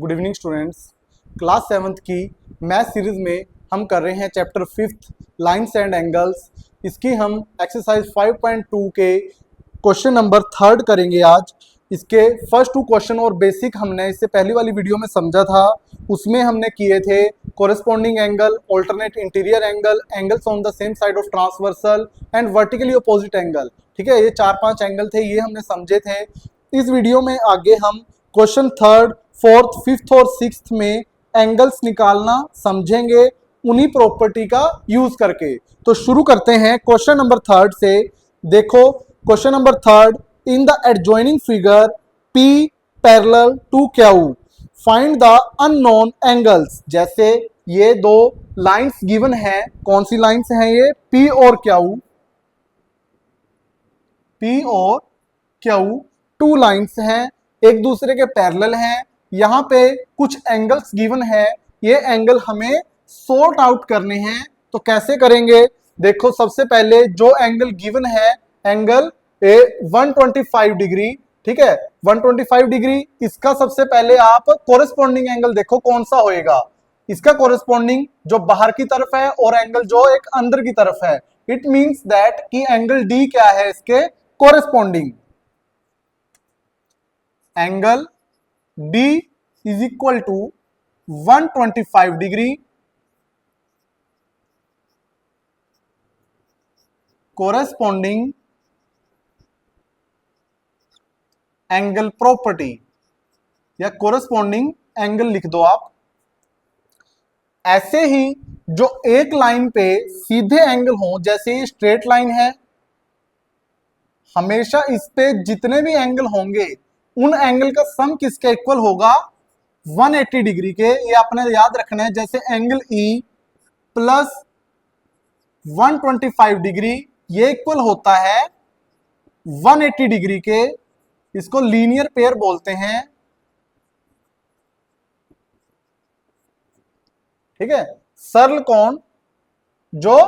Good evening students. Class 7th की math series में हम कर रहे हैं chapter 5th lines and angles. इसकी हम एक्सरसाइज 5.2 के क्वेश्चन नंबर 3 करेंगे आज। इसके फर्स्ट 2 क्वेश्चन और बेसिक हमने इससे पहली वाली वीडियो में समझा था। उसमें हमने किए थे corresponding angle, alternate interior angle, angles on the same side of transversal and vertically opposite angle. ठीक है, ये 4-5 एंगल थे, ये हमने समझे थे। इस वीडियो में आगे हम क्वेश्चन 3rd, 4th, 5th और 6th में एंगल्स निकालना समझेंगे उन्हीं प्रॉपर्टी का यूज करके। तो शुरू करते हैं क्वेश्चन नंबर 3rd से। देखो question number 3rd, in the adjoining figure P parallel to Q find the unknown angles. जैसे ये दो लाइंस गिवन है, कौन सी लाइंस हैं ये? P और Q। P और Q टू लाइंस हैं, एक दूसरे के पैरेलल हैं। यहां पे कुछ एंगल्स गिवन है, ये एंगल हमें सॉर्ट आउट करने हैं। तो कैसे करेंगे? देखो सबसे पहले जो एंगल गिवन है, एंगल 125 डिग्री। ठीक है, 125 डिग्री, इसका सबसे पहले आप कोरेस्पॉन्डिंग एंगल देखो कौन सा होएगा। इसका कोरेस्पॉन्डिंग जो बाहर की तरफ है और एंगल जो एक अंदर की तरफ है, इट मींस दैट कि एंगल डी क्या है इसके corresponding. Angle D is equal to 125 degree corresponding angle property, या कोरेस्पॉन्डिंग एंगल लिख दो आप। ऐसे ही जो एक लाइन पे सीधे एंगल हो, जैसे ये स्ट्रेट लाइन है, हमेशा इस पे जितने भी एंगल होंगे उन एंगल का सम किसके इक्वल होगा? 180 डिग्री के। ये आपने याद रखना है। जैसे एंगल E प्लस 125 डिग्री, ये इक्वल होता है 180 डिग्री के। इसको लीनियर पेयर बोलते हैं। ठीक है, सरल कोण जो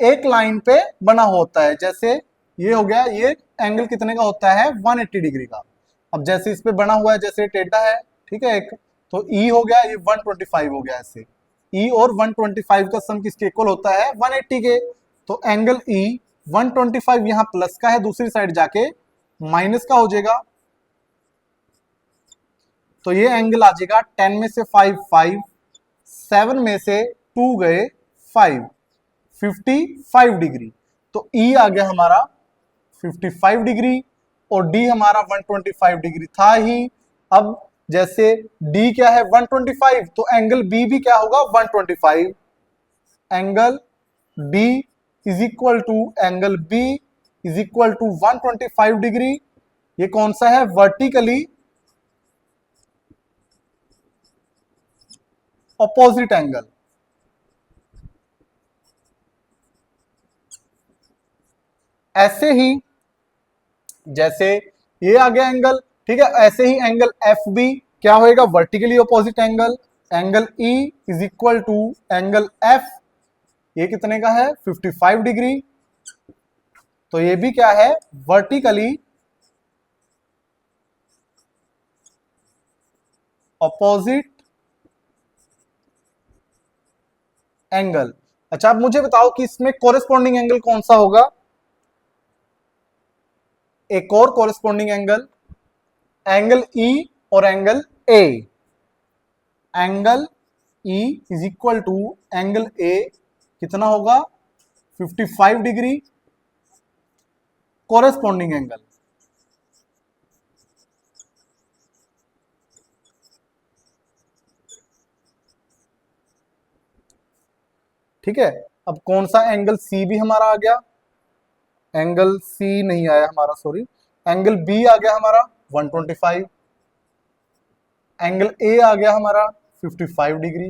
एक लाइन पे बना होता है। जैसे ये हो गया, ये एंगल कितने का होता है? 180 डिग्री का। अब जैसे इस पे बना हुआ है, जैसे टेढ़ा है, ठीक है एक, तो E हो गया, ये 125 हो गया। ऐसे E और 125 का सम किसके इक्वल होता है? 180 के। तो एंगल E 125 यहां प्लस का है, दूसरी साइड जाके माइनस का हो जाएगा। तो ये एंगल आ जाएगा 10 में से 5 5, 7 में से 2 गए 5, 55 डिग्री। तो E आ गया हमारा 55 डिग्री और D हमारा 125 डिग्री था ही। अब जैसे D क्या है? 125, तो एंगल B भी क्या होगा? 125। Angle D is equal to angle B is equal to 125 degree. ये कौन सा है? Vertically opposite angle. ऐसे ही जैसे ये आ गया एंगल, ठीक है, ऐसे ही एंगल FB क्या होएगा? Vertically opposite angle. Angle E is equal to angle F, ये कितने का है? 55 डिग्री। तो ये भी क्या है? Vertically opposite angle. अच्छा, अब मुझे बताओ कि इसमें कोरेस्पॉन्डिंग एंगल कौन सा होगा? एक और कोरेस्पॉन्डिंग एंगल, एंगल E और angle A। Angle E is equal to angle A कितना होगा? 55 डिग्री कोरेस्पॉन्डिंग एंगल। ठीक है, अब कौन सा एंगल C भी हमारा आ गया? एंगल C नहीं आया हमारा, सॉरी। एंगल B आ गया हमारा 125। एंगल A आ गया हमारा 55 डिग्री।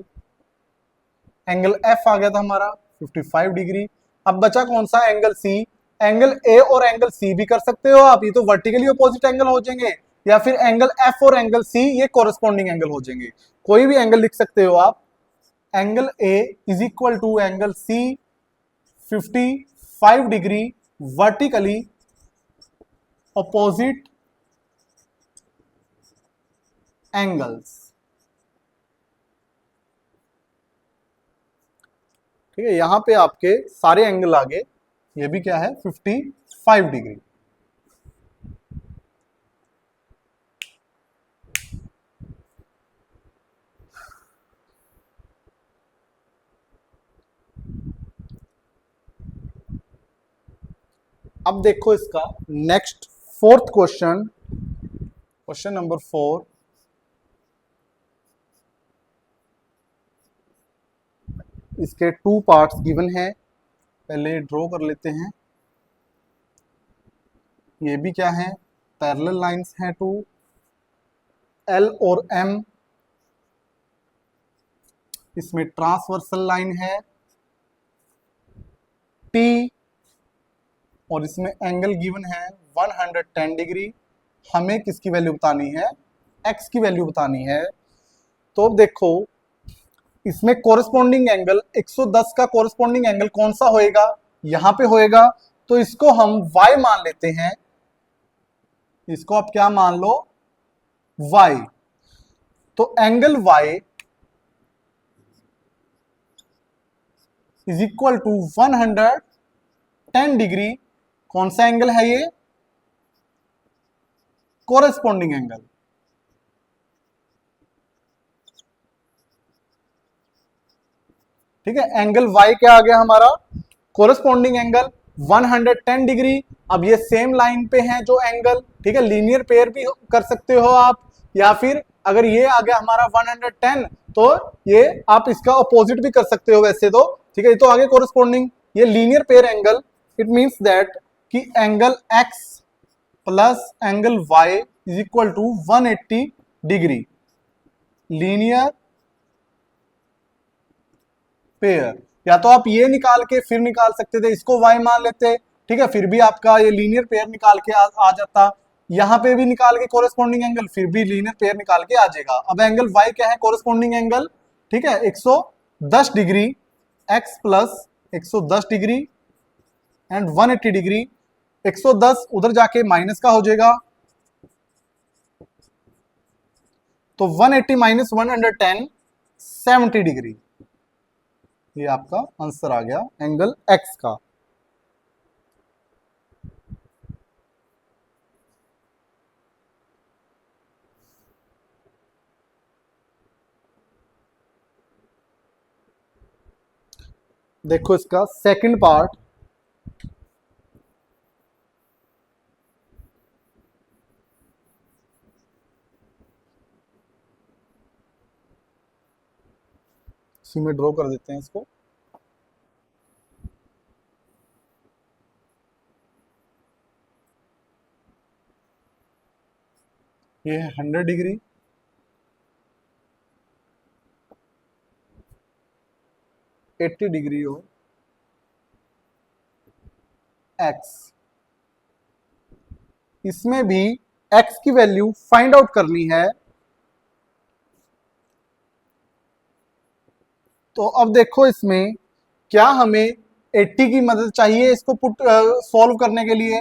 एंगल F आ गया था हमारा 55 डिग्री। अब बचा कौन सा? Angle C। एंगल A और एंगल C भी कर सकते हो आप, ये तो वर्टिकली अपोजिट एंगल हो जाएंगे। या फिर एंगल F और एंगल C ये कोरेस्पॉन्डिंग एंगल हो जाएंगे। कोई भी एंगल लिख सकते हो आप। Angle A is equal to angle C 55 degree vertically opposite angles. ठीक है, यहां पे आपके सारे एंगल आ गए। ये भी क्या है 55 डिग्री। अब देखो इसका next fourth question, question number 4। इसके टू पार्ट्स गिवन है, पहले ड्रॉ कर लेते हैं। ये भी क्या है, पैरेलल लाइंस हैं टू, एल और एम। इसमें ट्रांसवर्सल लाइन है टी, और इसमें एंगल गिवन है 110 डिग्री। हमें किसकी वैल्यू बतानी है, एक्स की वैल्यू बतानी है। तो अब देखो इसमें कोरिस्पोंडिंग एंगल 110 का कोरिस्पोंडिंग एंगल कौन सा होएगा, यहां पे होएगा। तो इसको हम y मान लेते हैं, इसको आप क्या मान लो, y। तो angle y is equal to 110 degree. कौन सा एंगल है ये, कोरिस्पोंडिंग एंगल। ठीक है, एंगल y क्या आ गया हमारा, कोरिस्पोंडिंग एंगल 110 डिग्री। अब ये सेम लाइन पे है जो एंगल, ठीक है, लीनियर पेयर भी कर सकते हो आप, या फिर अगर ये आ गया हमारा 110 तो ये आप इसका अपोजिट भी कर सकते हो वैसे तो। ठीक है, ये तो आगे कोरिस्पोंडिंग, ये linear pair angle. It means that कि angle x plus angle y is equal to 180 degree, linear pair. या तो आप ये निकाल के फिर निकाल सकते थे, इसको y मान लेते, ठीक है, फिर भी आपका ये लीनियर पेयर निकाल के आ जाता। यहां पे भी निकाल के कोरिस्पोंडिंग एंगल, फिर भी लीनियर पेयर निकाल के आ जाएगा। अब एंगल y क्या है, कोरिस्पोंडिंग एंगल, ठीक है, 110 degree, x plus 110 degree and 180 degree. 110 उधर जाके माइनस का हो जाएगा, तो 180 माइनस 110 70 डिग्री। ये आपका आंसर आ गया एंगल x का। देखो इसका सेकंड पार्ट, इसी में ड्रॉ कर देते हैं इसको। ये है 100 डिग्री, 80 डिग्री और x। इसमें भी x की वैल्यू फाइंड आउट करनी है। तो अब देखो इसमें क्या हमें 80 की मदद चाहिए इसको पुट सॉल्व करने के लिए।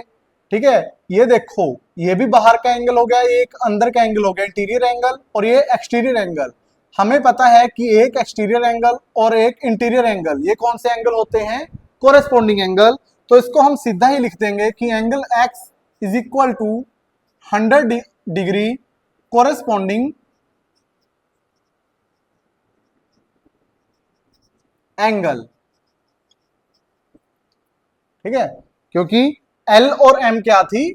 ठीक है, ये देखो ये भी बाहर का एंगल हो गया, एक अंदर का एंगल हो गया, इंटीरियर एंगल, और ये एक्सटीरियर एंगल। हमें पता है कि एक एक्सटीरियर एंगल और एक इंटीरियर एंगल, ये कौन से एंगल होते हैं, कोरेस्पोंडिंग एंगल। तो इसको हम सीधा ही लिख देंगे कि angle x is equal to 100 degree corresponding angle. ठीक है, क्योंकि L और M क्या थी,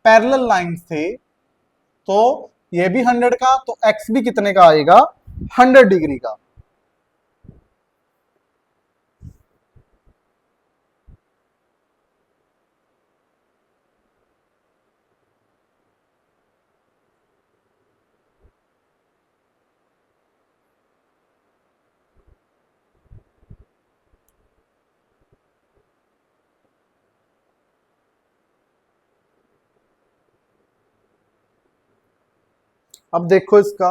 पैरेलल लाइंस थे। तो ये भी 100 का, तो x भी कितने का आएगा, 100 डिग्री का। अब देखो इसका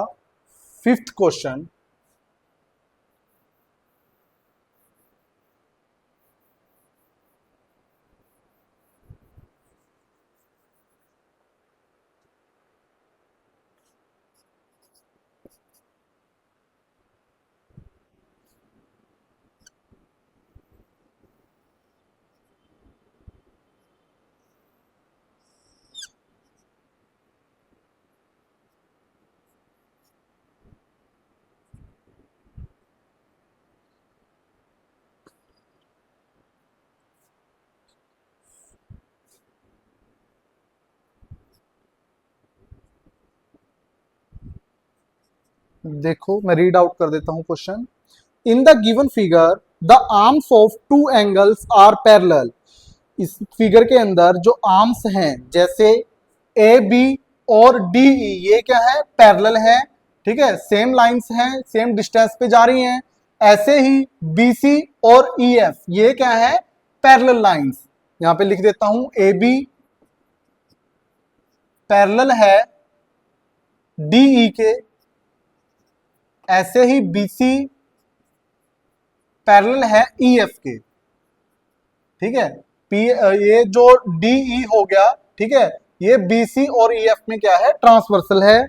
फिफ्थ क्वेश्चन, देखो मैं रीड आउट कर देता हूं question. In the given figure the arms of two angles are parallel. इस फिगर के अंदर जो आर्म्स हैं जैसे ए बी और डी ई, ये क्या है, पैरेलल है, ठीक है, सेम लाइंस हैं, सेम डिस्टेंस पे जा रही हैं। ऐसे ही बी सी और ई एफ, ये क्या है, पैरेलल लाइंस। यहां पे लिख देता हूं ए बी पैरेलल है डी ई के, ऐसे ही बी सी पैरेलल है ई एफ के, ठीक है। पी ये जो डी ई हो गया, ठीक है, ये बी सी और ई एफ में क्या है, ट्रांसवर्सल है।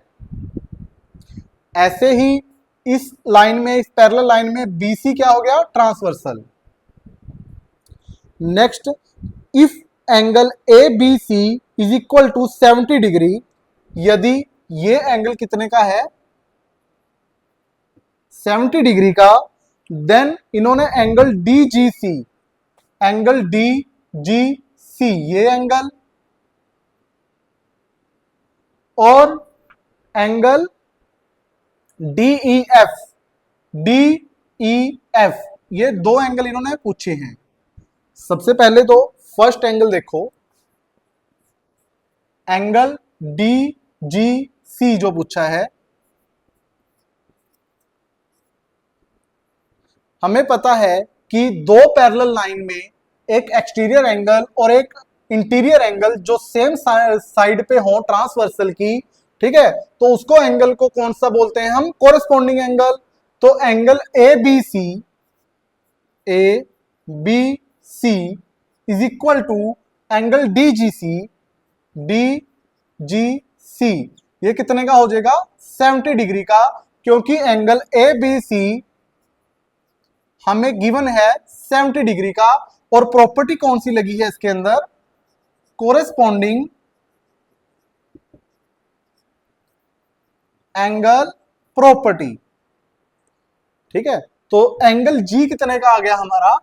ऐसे ही इस लाइन में, इस पैरेलल लाइन में बी सी क्या हो गया, transversal. Next, if angle A B C is equal to 70 degree, यदि ये एंगल कितने का है, 70 डिग्री का, देन इन्होंने एंगल डी जी सी, एंगल डी जी सी, ये एंगल और angle D E F, D E F, ये दो एंगल इन्होंने पूछे हैं। सबसे पहले तो फर्स्ट एंगल देखो, एंगल डी जी सी जो पूछा है, हमें पता है कि दो पैरेलल लाइन में एक एक्सटीरियर एंगल और एक इंटीरियर एंगल जो सेम साइड पे हो ट्रांसवर्सल की, ठीक है, तो उसको एंगल को कौन सा बोलते हैं हम, कोरेस्पॉन्डिंग एंगल। तो angle A B C is equal to angle D G C, ये कितने का हो जाएगा, 70 डिग्री का, क्योंकि एंगल ए बी सी हमें गिवन है 70 डिग्री का। और प्रॉपर्टी कौन सी लगी है इसके अंदर, कोरेस्पॉन्डिंग एंगल प्रॉपर्टी, ठीक है। तो एंगल जी कितने का आ गया हमारा,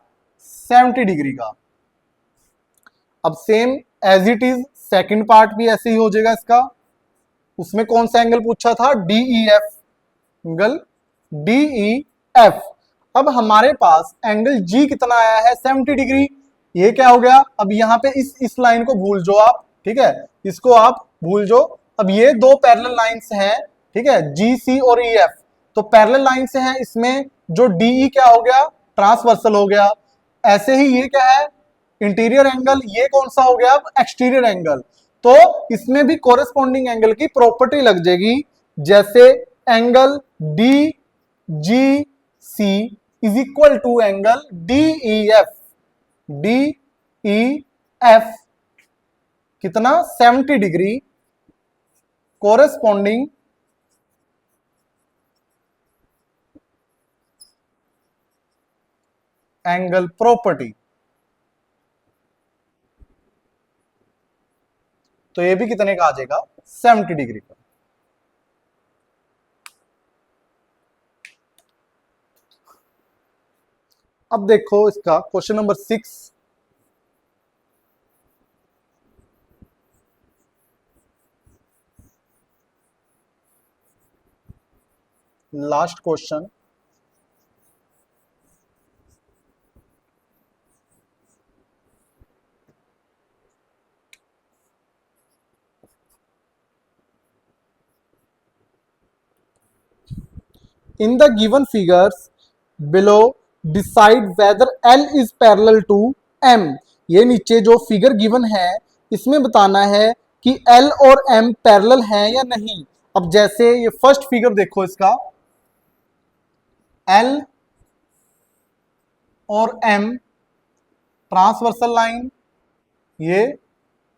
70 डिग्री का। अब same as it is second part भी ऐसे ही हो जाएगा इसका। उसमें कौन सा एंगल पूछा था, D E F, angle D E F. अब हमारे पास एंगल जी कितना आया है, 70 डिग्री। ये क्या हो गया, अब यहाँ पे इस लाइन को भूल जाओ आप, ठीक है, इसको आप भूल जाओ। अब ये दो पैरेलल लाइंस हैं, ठीक है, जी सी और ई एफ, तो पैरेलल लाइंस हैं, इसमें जो डीई क्या हो गया, ट्रांसवर्सल हो गया। ऐसे ही ये क्या है, इंटीरियर एंगल, ये कौन सा हो गया, एक्सटीरियर एंगल। तो इसमें भी कोरेस्पॉन्डिंग एंगल की प्रॉपर्टी लग जाएगी, जैसे angle D G C is equal to angle D E F, D E F कितना, 70 डिग्री, कोरेस्पॉन्डिंग एंगल प्रॉपर्टी। तो ये भी कितने का आ जाएगा, 70 डिग्री का। अब देखो इसका question number 6, last question. In the given figures below, decide whether L is parallel to M। ये नीचे जो फिगर गिवन है इसमें बताना है कि L और M पैरेलल हैं या नहीं। अब जैसे ये फर्स्ट फिगर देखो इसका, L और M ट्रांसवर्सल लाइन, ये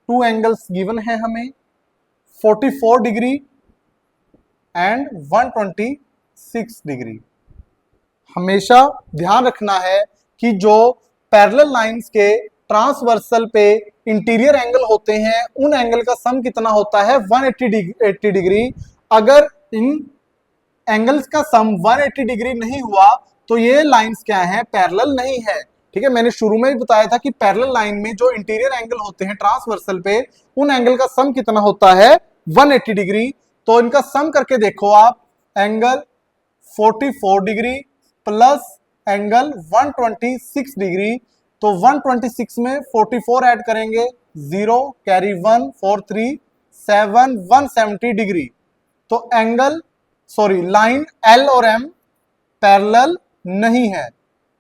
टू एंगल्स गिवन है हमें, 44 डिग्री एंड 126 डिग्री। हमेशा ध्यान रखना है कि जो पैरेलल लाइंस के ट्रांसवर्सल पे इंटीरियर एंगल होते हैं, उन एंगल का सम कितना होता है, 180 डिग्री। अगर इन एंगल्स का सम 180 डिग्री नहीं हुआ तो ये लाइंस क्या है, पैरेलल नहीं है, ठीक है। मैंने शुरू में भी बताया था कि पैरेलल लाइन में जो इंटीरियर एंगल होते हैं ट्रांसवर्सल पे, उन एंगल का सम कितना होता है, 180 डिग्री। तो इनका सम करके देखो आप, angle 44 degree plus angle 126 degree. तो 126 में 44 ऐड करेंगे, 0 कैरी 1 4 3 7 170 डिग्री। तो एंगल सॉरी लाइन एल और एम पैरेलल नहीं है।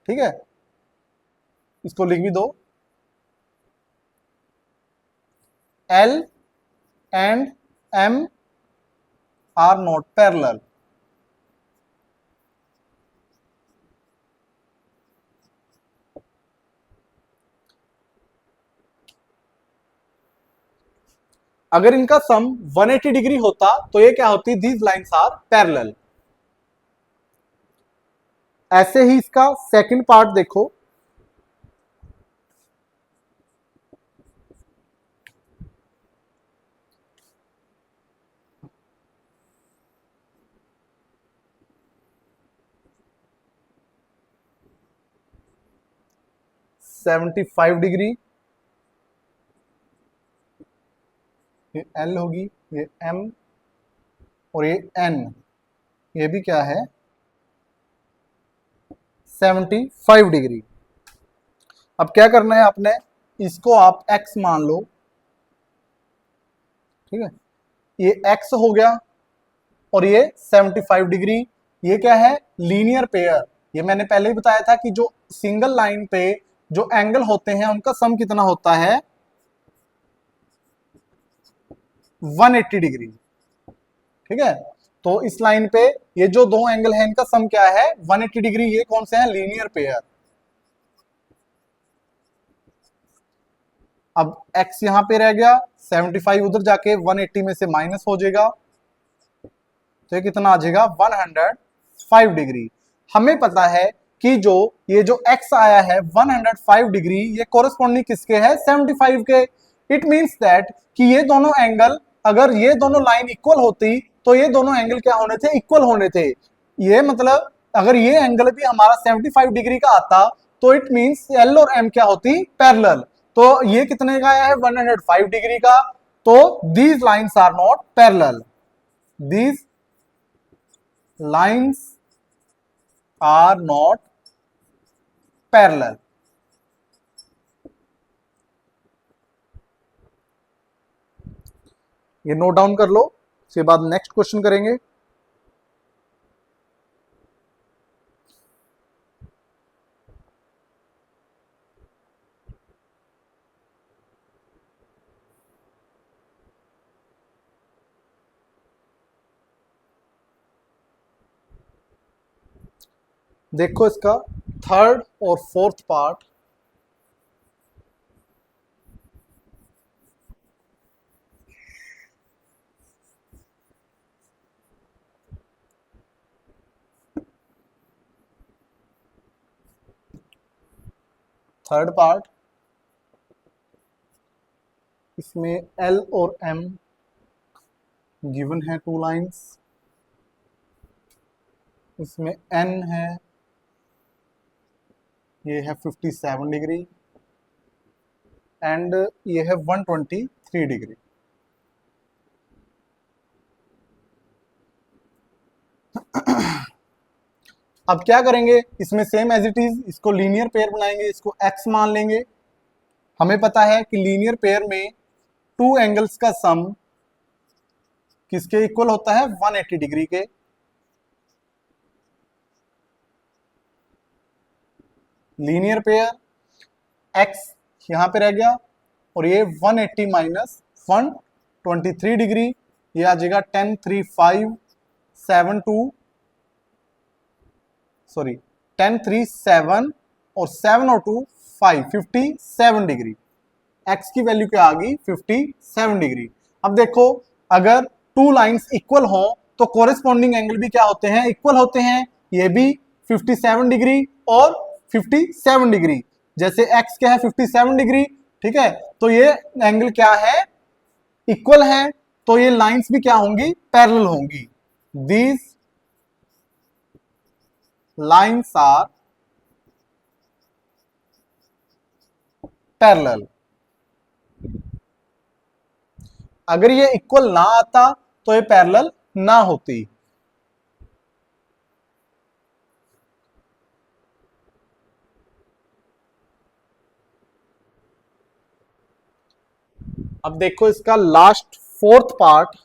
ठीक है, इसको लिख भी दो, L and M are not parallel. अगर इनका सम 180 डिग्री होता तो ये क्या होती, दीज लाइन्स आर पैरेलल। ऐसे ही इसका सेकंड पार्ट देखो, सेवेंटी 75 डिग्री, ये एल होगी, ये एम और ये एन, ये भी क्या है 75 डिग्री। अब क्या करना है आपने, इसको आप x मान लो। ठीक है, ये x हो गया और ये 75 डिग्री। ये क्या है, लीनियर पेयर। ये मैंने पहले ही बताया था कि जो सिंगल लाइन पे जो एंगल होते हैं उनका सम कितना होता है, 180 डिग्री। ठीक है, तो इस लाइन पे ये जो दो एंगल है इनका सम क्या है, 180 डिग्री। ये कौन से हैं, लीनियर पेयर। अब x यहां पे रह गया, 75 उधर जाके 180 में से माइनस हो जाएगा, तो ये कितना आ जाएगा 105 डिग्री। हमें पता है कि जो ये जो x आया है 105 डिग्री, ये कोरस्पॉन्डिंग किसके है, 75 के। इट मींस दैट कि ये दोनों एंगल, अगर ये दोनों लाइन इक्वल होती तो ये दोनों एंगल क्या होने थे, इक्वल होने थे। ये मतलब अगर ये एंगल भी हमारा 75 डिग्री का आता तो इट मींस एल और एम क्या होती, पैरेलल। तो ये कितने का आया है, 105 डिग्री का। तो these lines are not parallel, these lines are not parallel. ये नोट डाउन कर लो, उसके बाद नेक्स्ट क्वेश्चन करेंगे। देखो इसका थर्ड और फोर्थ पार्ट। थर्ड पार्ट, इसमें एल और एम गिवन है, टू लाइंस। इसमें एन है, ये है 57 डिग्री एंड ये है 123 डिग्री। अब क्या करेंगे, इसमें सेम एज इट इज इसको लीनियर पेयर बनाएंगे, इसको x मान लेंगे। हमें पता है कि लीनियर पेयर में टू एंगल्स का सम किसके इक्वल होता है, 180 डिग्री के। लीनियर पेयर, x यहां पे रह गया और ये 180 माइनस 123 डिग्री, ये आ जाएगा 10 3 5 7 2 सॉरी 10 3 7 और 7 और 2 5 57 डिग्री। x की वैल्यू क्या आ गई, 57 डिग्री। अब देखो, अगर टू लाइंस इक्वल हो तो कोरेस्पॉन्डिंग एंगल भी क्या होते हैं, इक्वल होते हैं। ये भी 57 डिग्री और 57 डिग्री, जैसे x क्या है 57 डिग्री। ठीक है, तो ये एंगल क्या है, इक्वल है, तो ये लाइंस भी क्या होंगी, पैरेलल होंगी। These lines are parallel. अगर ये इक्वल ना आता तो ये पैरेलल ना होती। अब देखो इसका last fourth part,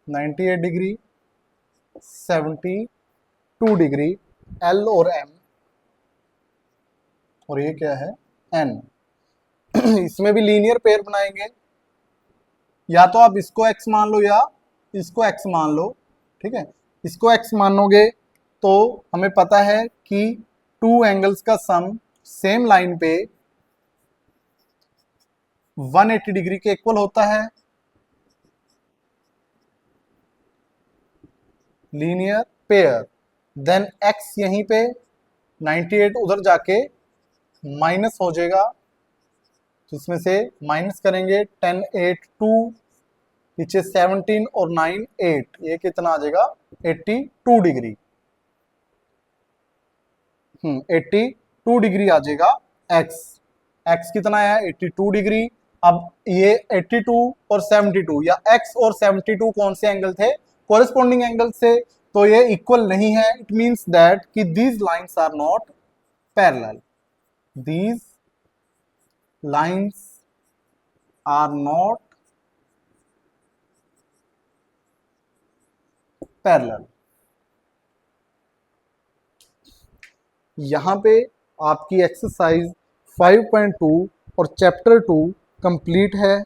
ninety eight degree, 72 degree, L और एम, और ये क्या है एन। इसमें भी लीनियर पेयर बनाएंगे, या तो आप इसको x मान लो या इसको x मान लो, ठीक है। इसको x मानोगे तो हमें पता है कि टू एंगल्स का सम सेम लाइन पे 180 डिग्री के इक्वल होता है। लीनियर पेयर, देन x यहीं पे 98 उधर जाके माइनस हो जाएगा, तो इसमें से माइनस करेंगे 10 8 2, पीछे 17 और 9 8, ये कितना आ जाएगा 82 डिग्री। 82 डिग्री आ जाएगा x कितना है 82 डिग्री। अब ये 82 और 72, या x और 72 कौन से एंगल थे, कॉरेस्पॉन्डिंग एंगल से, तो ये इक्वल नहीं है। इट मींस दैट कि these lines are not parallel, these lines are not parallel. यहां पे आपकी एक्सरसाइज 5.2 और चैप्टर 2 कंप्लीट है।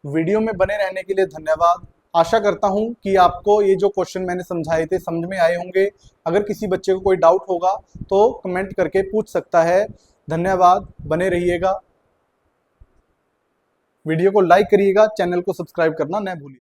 वीडियो में बने रहने के लिए धन्यवाद। आशा करता हूं कि आपको ये जो क्वेश्चन मैंने समझाए थे समझ में आए होंगे। अगर किसी बच्चे को कोई डाउट होगा तो कमेंट करके पूछ सकता है। धन्यवाद, बने रहिएगा। वीडियो को लाइक करिएगा, चैनल को सब्सक्राइब करना न भूलिए।